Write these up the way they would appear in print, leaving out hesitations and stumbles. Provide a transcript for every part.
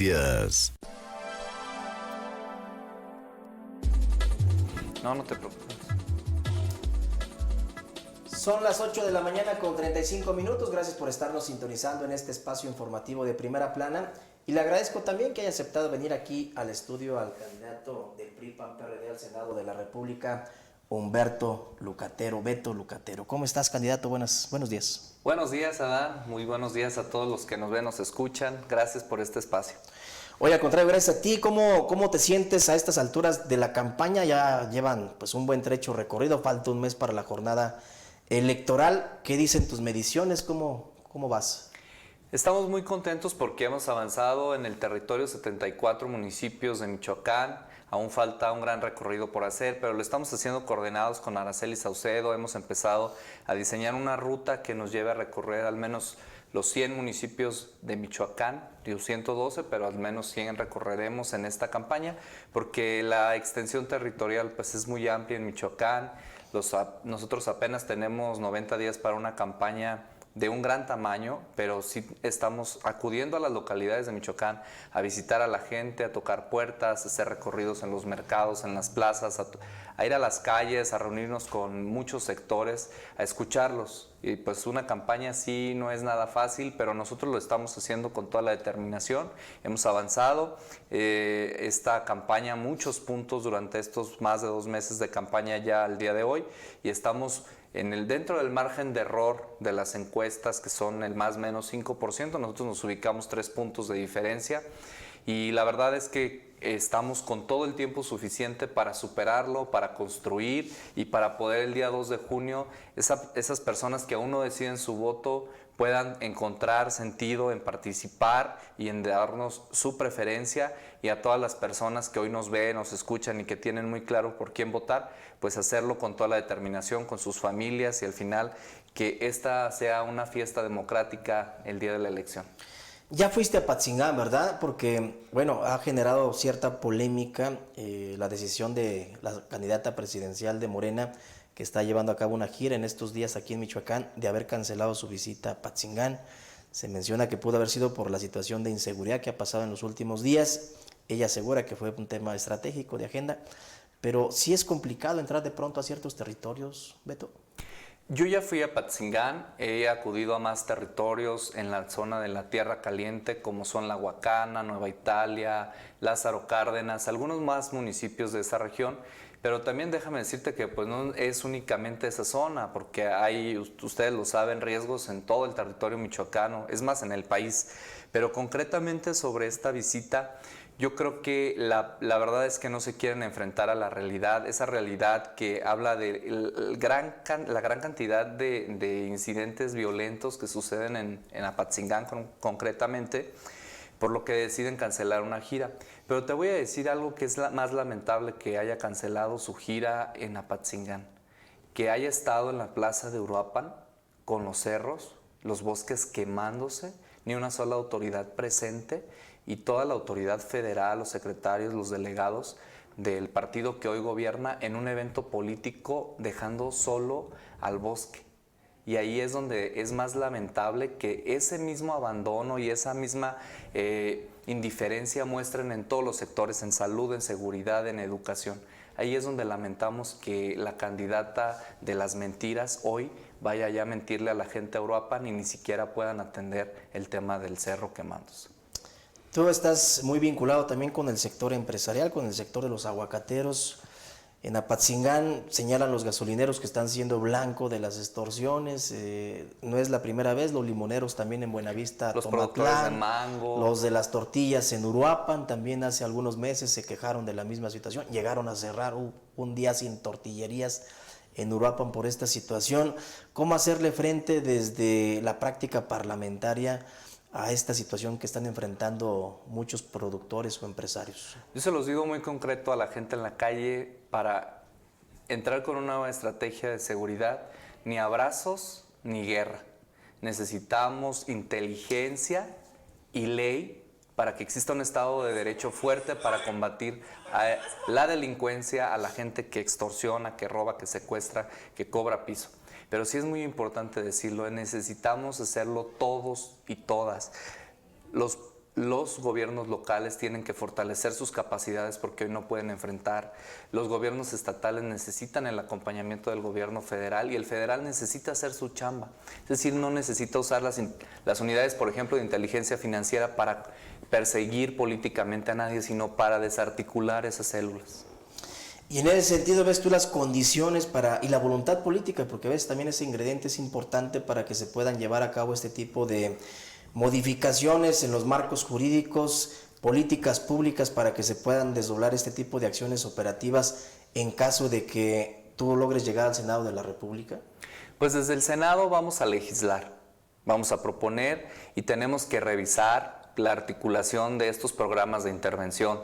Yes. No, no te preocupes. Son las 8 de la mañana con 35 minutos. Gracias por estarnos sintonizando en este espacio informativo de Primera Plana. Y le agradezco también que haya aceptado venir aquí al estudio al candidato del PRI-PAN-PRD al Senado de la República, Humberto Lucatero, Beto Lucatero. ¿Cómo estás, candidato? Buenos días. Buenos días, Adán. Muy buenos días a todos los que nos ven, nos escuchan. Gracias por este espacio. Oye, al contrario, gracias a ti. ¿Cómo te sientes a estas alturas de la campaña? Ya llevan pues un buen trecho recorrido, falta un mes para la jornada electoral. ¿Qué dicen tus mediciones? ¿Cómo vas? Estamos muy contentos porque hemos avanzado en el territorio, 74 municipios de Michoacán. Aún falta un gran recorrido por hacer, pero lo estamos haciendo coordinados con Araceli Saucedo. Hemos empezado a diseñar una ruta que nos lleve a recorrer al menos los 100 municipios de Michoacán, digo 112, pero al menos 100 recorreremos en esta campaña, porque la extensión territorial pues es muy amplia en Michoacán. Nosotros apenas tenemos 90 días para una campaña de un gran tamaño, pero sí estamos acudiendo a las localidades de Michoacán a visitar a la gente, a tocar puertas, a hacer recorridos en los mercados, en las plazas, a ir a las calles, a reunirnos con muchos sectores, a escucharlos. Y pues una campaña sí no es nada fácil, pero nosotros lo estamos haciendo con toda la determinación. Hemos avanzado esta campaña, muchos puntos durante estos más de 2 meses de campaña ya al día de hoy, y estamos dentro del margen de error de las encuestas, que son el más o menos 5%, nosotros nos ubicamos 3 puntos de diferencia, y la verdad es que estamos con todo el tiempo suficiente para superarlo, para construir y para poder el día 2 de junio esas personas que aún no deciden su voto puedan encontrar sentido en participar y en darnos su preferencia, y a todas las personas que hoy nos ven, nos escuchan y que tienen muy claro por quién votar, pues hacerlo con toda la determinación, con sus familias, y al final que esta sea una fiesta democrática el día de la elección. Ya fuiste a Patzingán, ¿verdad? Porque, bueno, ha generado cierta polémica la decisión de la candidata presidencial de Morena, que está llevando a cabo una gira en estos días aquí en Michoacán, de haber cancelado su visita a Patzingán. Se menciona que pudo haber sido por la situación de inseguridad que ha pasado en los últimos días. Ella asegura que fue un tema estratégico de agenda, pero sí es complicado entrar de pronto a ciertos territorios, Beto. Yo ya fui a Patzingán, he acudido a más territorios en la zona de la Tierra Caliente, como son La Huacana, Nueva Italia, Lázaro Cárdenas, algunos más municipios de esa región, pero también déjame decirte que pues no es únicamente esa zona, porque hay, ustedes lo saben, riesgos en todo el territorio michoacano, es más, en el país. Pero concretamente sobre esta visita, yo creo que la verdad es que no se quieren enfrentar a la realidad, esa realidad que habla de la gran cantidad de incidentes violentos que suceden en Apatzingán concretamente, por lo que deciden cancelar una gira. Pero te voy a decir algo que es más lamentable que haya cancelado su gira en Apatzingán, que haya estado en la plaza de Uruapan con los cerros, los bosques quemándose, ni una sola autoridad presente, y toda la autoridad federal, los secretarios, los delegados del partido que hoy gobierna en un evento político dejando solo al bosque. Y ahí es donde es más lamentable que ese mismo abandono y esa misma indiferencia muestren en todos los sectores, en salud, en seguridad, en educación. Ahí es donde lamentamos que la candidata de las mentiras hoy vaya ya a mentirle a la gente de Uruapan y ni siquiera puedan atender el tema del cerro quemándose. Tú estás muy vinculado también con el sector empresarial, con el sector de los aguacateros. En Apatzingán señalan los gasolineros que están siendo blanco de las extorsiones. No es la primera vez, los limoneros también en Buenavista, los Tomatlán, productores de mango, los de las tortillas en Uruapan también hace algunos meses se quejaron de la misma situación. Llegaron a cerrar un día sin tortillerías en Uruapan por esta situación. ¿Cómo hacerle frente desde la práctica parlamentaria a esta situación que están enfrentando muchos productores o empresarios? Yo se los digo muy concreto a la gente en la calle: para entrar con una nueva estrategia de seguridad, ni abrazos ni guerra. Necesitamos inteligencia y ley para que exista un Estado de Derecho fuerte para combatir a la delincuencia, a la gente que extorsiona, que roba, que secuestra, que cobra piso. Pero sí es muy importante decirlo, necesitamos hacerlo todos y todas. Los los gobiernos locales tienen que fortalecer sus capacidades porque hoy no pueden enfrentar. Los gobiernos estatales necesitan el acompañamiento del gobierno federal y el federal necesita hacer su chamba. Es decir, no necesita usar las unidades, por ejemplo, de inteligencia financiera para perseguir políticamente a nadie, sino para desarticular esas células. Y en ese sentido, ¿ves tú las condiciones y la voluntad política? Porque ves, también ese ingrediente es importante para que se puedan llevar a cabo este tipo de modificaciones en los marcos jurídicos, políticas públicas para que se puedan desdoblar este tipo de acciones operativas en caso de que tú logres llegar al Senado de la República. Pues desde el Senado vamos a legislar, vamos a proponer y tenemos que revisar la articulación de estos programas de intervención,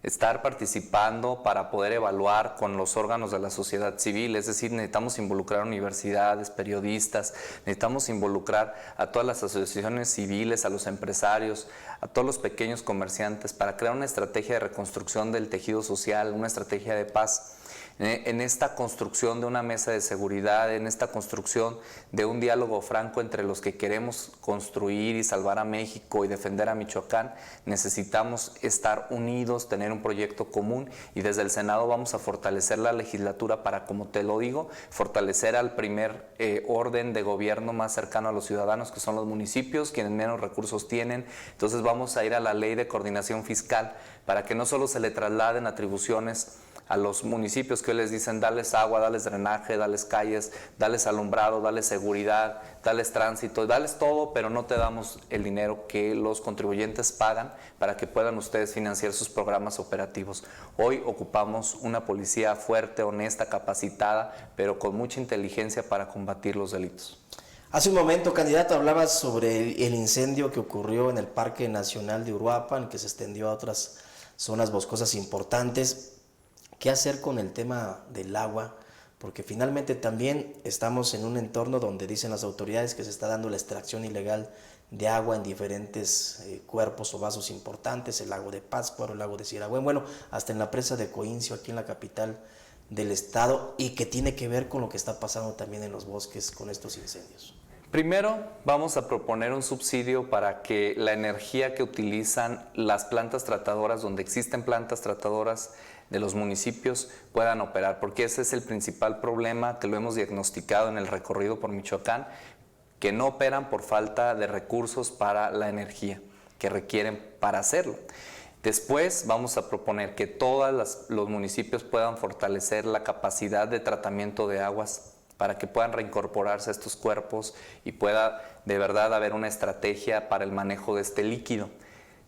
estar participando para poder evaluar con los órganos de la sociedad civil, es decir, necesitamos involucrar a universidades, periodistas, necesitamos involucrar a todas las asociaciones civiles, a los empresarios, a todos los pequeños comerciantes para crear una estrategia de reconstrucción del tejido social, una estrategia de paz. En esta construcción de una mesa de seguridad, en esta construcción de un diálogo franco entre los que queremos construir y salvar a México y defender a Michoacán, necesitamos estar unidos, tener un proyecto común y desde el Senado vamos a fortalecer la legislatura para, como te lo digo, fortalecer al primer orden de gobierno más cercano a los ciudadanos, que son los municipios, quienes menos recursos tienen. Entonces vamos a ir a la ley de coordinación fiscal para que no solo se le trasladen atribuciones a los municipios que hoy les dicen dales agua, dales drenaje, dales calles, dales alumbrado, dales seguridad, dales tránsito, dales todo, pero no te damos el dinero que los contribuyentes pagan para que puedan ustedes financiar sus programas operativos. Hoy ocupamos una policía fuerte, honesta, capacitada, pero con mucha inteligencia para combatir los delitos. Hace un momento, candidato, hablabas sobre el incendio que ocurrió en el Parque Nacional de Uruapan, que se extendió a otras zonas boscosas importantes. ¿Qué hacer con el tema del agua? Porque finalmente también estamos en un entorno donde dicen las autoridades que se está dando la extracción ilegal de agua en diferentes cuerpos o vasos importantes, el lago de Pátzcuaro, el lago de Sierragüen, bueno, hasta en la presa de Coincio, aquí en la capital del estado, y que tiene que ver con lo que está pasando también en los bosques con estos incendios. Primero, vamos a proponer un subsidio para que la energía que utilizan las plantas tratadoras, donde existen plantas tratadoras de los municipios, puedan operar, porque ese es el principal problema que lo hemos diagnosticado en el recorrido por Michoacán, que no operan por falta de recursos para la energía que requieren para hacerlo. Después vamos a proponer que todos los municipios puedan fortalecer la capacidad de tratamiento de aguas para que puedan reincorporarse a estos cuerpos y pueda de verdad haber una estrategia para el manejo de este líquido.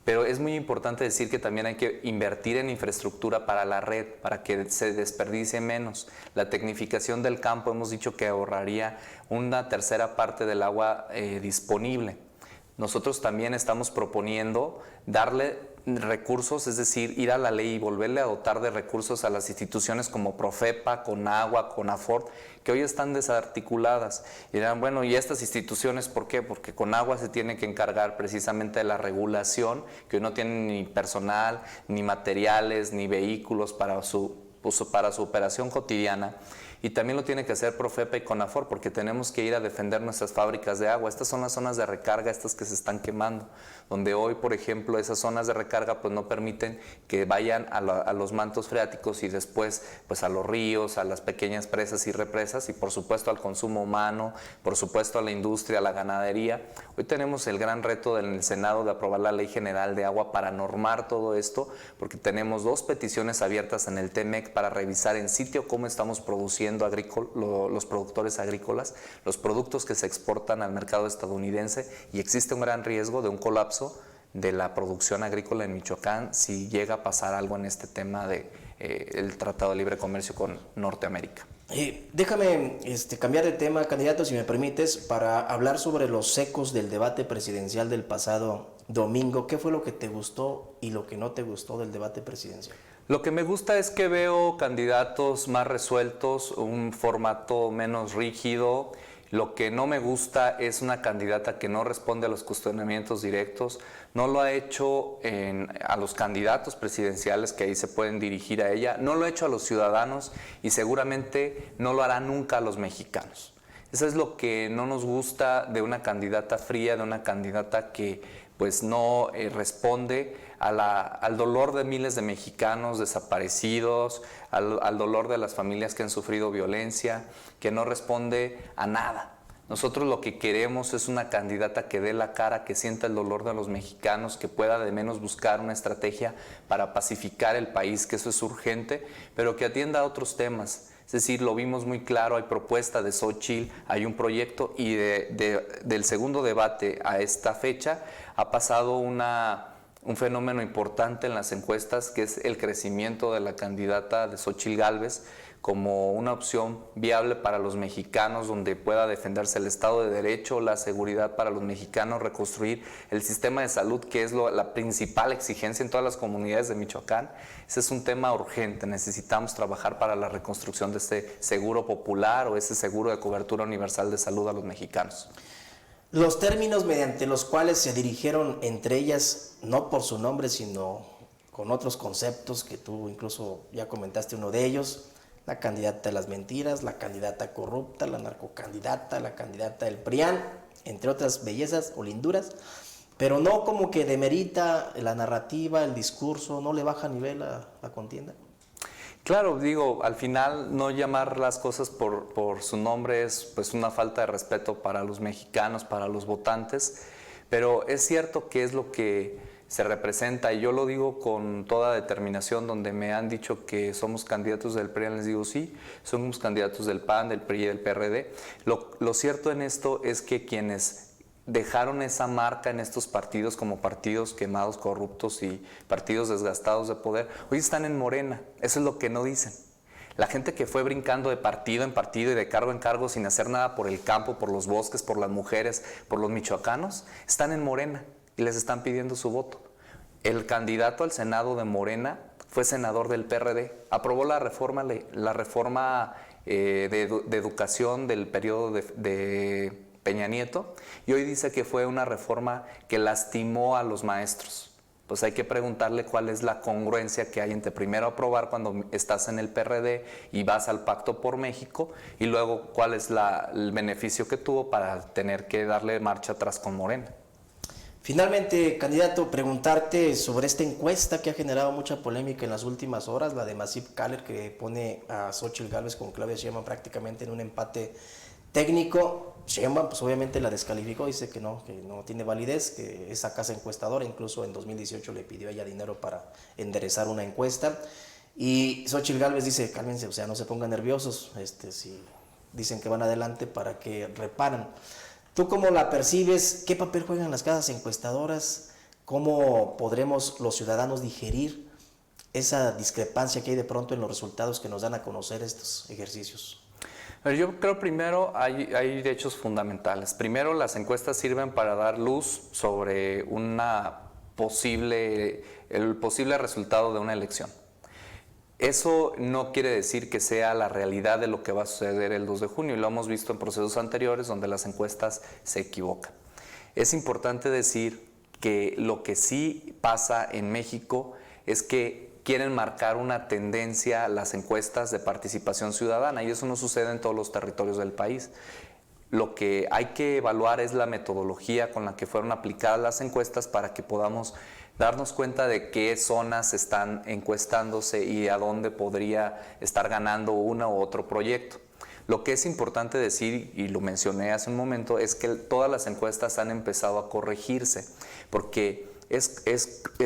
Pero es muy importante decir que también hay que invertir en infraestructura para la red, para que se desperdicie menos. La tecnificación del campo hemos dicho que ahorraría una tercera parte del agua disponible. Nosotros también estamos proponiendo darle recursos, es decir, ir a la ley y volverle a dotar de recursos a las instituciones como Profepa, Conagua, Conafort, que hoy están desarticuladas. Y dirán, bueno, ¿y estas instituciones por qué? Porque Conagua se tiene que encargar precisamente de la regulación, que hoy no tienen ni personal, ni materiales, ni vehículos para su operación cotidiana. Y también lo tiene que hacer Profepa y Conafort, porque tenemos que ir a defender nuestras fábricas de agua. Estas son las zonas de recarga, estas que se están quemando, donde hoy, por ejemplo, esas zonas de recarga pues no permiten que vayan a los mantos freáticos y después pues a los ríos, a las pequeñas presas y represas y por supuesto al consumo humano, por supuesto a la industria, a la ganadería. Hoy tenemos el gran reto en el Senado de aprobar la Ley General de Agua para normar todo esto, porque tenemos 2 peticiones abiertas en el TEMEC para revisar en sitio cómo estamos produciendo los productores agrícolas, los productos que se exportan al mercado estadounidense, y existe un gran riesgo de un colapso de la producción agrícola en Michoacán si llega a pasar algo en este tema del Tratado de Libre Comercio con Norteamérica. Déjame cambiar de tema, candidato, si me permites, para hablar sobre los ecos del debate presidencial del pasado domingo. ¿Qué fue lo que te gustó y lo que no te gustó del debate presidencial? Lo que me gusta es que veo candidatos más resueltos, un formato menos rígido. Lo que no me gusta es una candidata que no responde a los cuestionamientos directos. No lo ha hecho a los candidatos presidenciales que ahí se pueden dirigir a ella. No lo ha hecho a los ciudadanos y seguramente no lo hará nunca a los mexicanos. Eso es lo que no nos gusta de una candidata fría, de una candidata que pues no responde al dolor de miles de mexicanos desaparecidos, al dolor de las familias que han sufrido violencia, que no responde a nada. Nosotros lo que queremos es una candidata que dé la cara, que sienta el dolor de los mexicanos, que pueda de menos buscar una estrategia para pacificar el país, que eso es urgente, pero que atienda a otros temas. Es decir, lo vimos muy claro, hay propuesta de Xóchitl, hay un proyecto y del segundo debate a esta fecha ha pasado un fenómeno importante en las encuestas, que es el crecimiento de la candidata de Xóchitl Gálvez como una opción viable para los mexicanos, donde pueda defenderse el Estado de Derecho, la seguridad para los mexicanos, reconstruir el sistema de salud, que es la principal exigencia en todas las comunidades de Michoacán. Ese es un tema urgente, necesitamos trabajar para la reconstrucción de este seguro popular o ese seguro de cobertura universal de salud a los mexicanos. Los términos mediante los cuales se dirigieron entre ellas, no por su nombre, sino con otros conceptos que tú incluso ya comentaste uno de ellos, la candidata de las mentiras, la candidata corrupta, la narcocandidata, la candidata del PRIAN, entre otras bellezas o linduras, pero no como que demerita la narrativa, el discurso, no le baja nivel a la contienda. Claro, digo, al final no llamar las cosas por su nombre es pues una falta de respeto para los mexicanos, para los votantes, pero es cierto que es lo que se representa, y yo lo digo con toda determinación. Donde me han dicho que somos candidatos del PRI, les digo sí, somos candidatos del PAN, del PRI y del PRD. Lo cierto en esto es que quienes dejaron esa marca en estos partidos como partidos quemados, corruptos y partidos desgastados de poder, hoy están en Morena. Eso es lo que no dicen. La gente que fue brincando de partido en partido y de cargo en cargo sin hacer nada por el campo, por los bosques, por las mujeres, por los michoacanos, están en Morena y les están pidiendo su voto. El candidato al Senado de Morena fue senador del PRD, aprobó la reforma de educación del periodo de Peña Nieto, y hoy dice que fue una reforma que lastimó a los maestros. Pues hay que preguntarle cuál es la congruencia que hay entre primero aprobar cuando estás en el PRD y vas al Pacto por México, y luego cuál es el beneficio que tuvo para tener que darle marcha atrás con Morena. Finalmente, candidato, preguntarte sobre esta encuesta que ha generado mucha polémica en las últimas horas, la de Massive Caller, que pone a Xóchitl Gálvez con Claudia Sheinbaum prácticamente en un empate técnico. Sheinbaum pues obviamente la descalificó, dice que no tiene validez, que esa casa encuestadora, incluso en 2018 le pidió a ella dinero para enderezar una encuesta, y Xóchitl Gálvez dice, cálmense, o sea, no se pongan nerviosos, si dicen que van adelante, para que reparan. ¿Tú cómo la percibes? ¿Qué papel juegan las casas encuestadoras? ¿Cómo podremos los ciudadanos digerir esa discrepancia que hay de pronto en los resultados que nos dan a conocer estos ejercicios? Yo creo primero hay hechos fundamentales. Primero, las encuestas sirven para dar luz sobre el posible resultado de una elección. Eso no quiere decir que sea la realidad de lo que va a suceder el 2 de junio, y lo hemos visto en procesos anteriores donde las encuestas se equivocan. Es importante decir que lo que sí pasa en México es que quieren marcar una tendencia a las encuestas de participación ciudadana, y eso no sucede en todos los territorios del país. Lo que hay que evaluar es la metodología con la que fueron aplicadas las encuestas para que podamos darnos cuenta de qué zonas están encuestándose y a dónde podría estar ganando uno u otro proyecto. Lo que es importante decir, y lo mencioné hace un momento, es que todas las encuestas han empezado a corregirse, porque es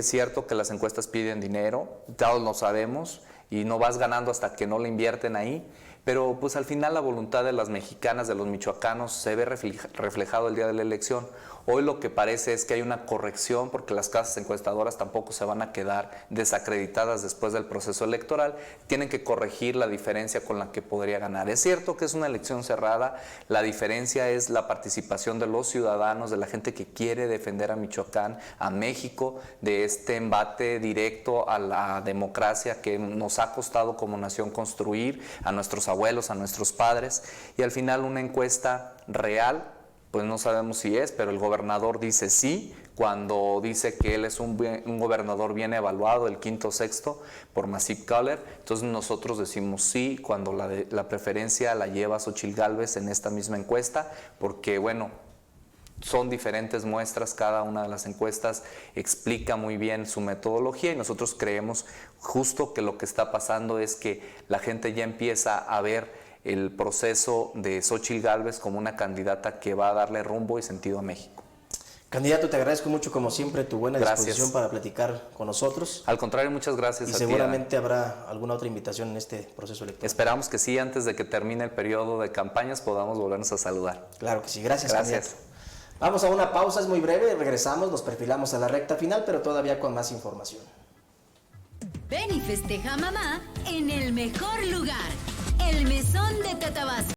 cierto que las encuestas piden dinero, todos lo sabemos, y no vas ganando hasta que no le invierten ahí, pero pues al final la voluntad de las mexicanas, de los michoacanos, se ve reflejado el día de la elección. Hoy lo que parece es que hay una corrección, porque las casas encuestadoras tampoco se van a quedar desacreditadas después del proceso electoral. Tienen que corregir la diferencia con la que podría ganar. Es cierto que es una elección cerrada, la diferencia es la participación de los ciudadanos, de la gente que quiere defender a Michoacán, a México, de este embate directo a la democracia que nos ha costado como nación construir, a nuestros abuelos, a nuestros padres, y al final una encuesta real, pues no sabemos si es, pero el gobernador dice sí, cuando dice que él es un gobernador bien evaluado, el quinto o sexto, por Massive Caller. Entonces nosotros decimos sí, cuando la preferencia la lleva Xóchitl Gálvez en esta misma encuesta, porque bueno, son diferentes muestras, cada una de las encuestas explica muy bien su metodología y nosotros creemos justo que lo que está pasando es que la gente ya empieza a ver el proceso de Xóchitl Gálvez como una candidata que va a darle rumbo y sentido a México. Candidato, te agradezco mucho como siempre tu buena disposición para platicar con nosotros. Al contrario, muchas gracias. Y seguramente habrá alguna otra invitación en este proceso electoral. Esperamos que sí, antes de que termine el periodo de campañas podamos volvernos a saludar. Claro que sí, gracias. Candidato. Vamos a una pausa, es muy breve, regresamos, nos perfilamos a la recta final, pero todavía con más información. Ven y festeja a mamá en el mejor lugar, el Mesón de Tatabasco.